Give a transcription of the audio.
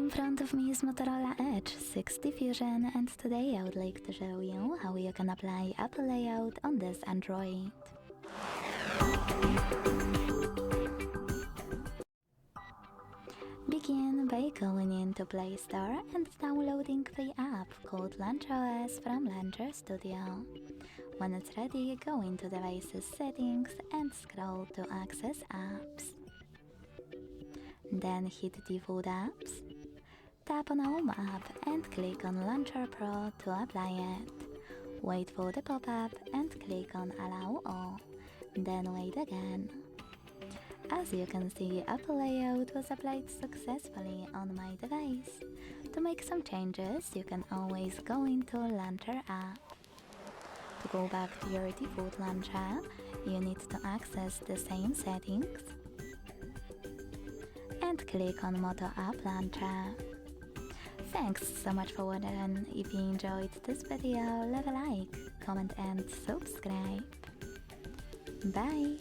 In front of me is Motorola Edge 6 Fusion, and today I would like to show you how you can apply Apple layout on this Android. Begin by going into Play Store and downloading the app called LauncherOS from Launcher Studio. When it's ready, go into Devices Settings and scroll to Access Apps. Then hit Default Apps. Tap on Home app and click on Launcher Pro to apply it. Wait for the pop-up and click on Allow All. Then wait again. As you can see, Apple layout was applied successfully on my device. To make some changes, you can always go into Launcher app. To go back to your default launcher, you need to access the same settings and click on Moto App Launcher. Thanks so much for watching. If you enjoyed this video, leave a like, comment and subscribe. Bye!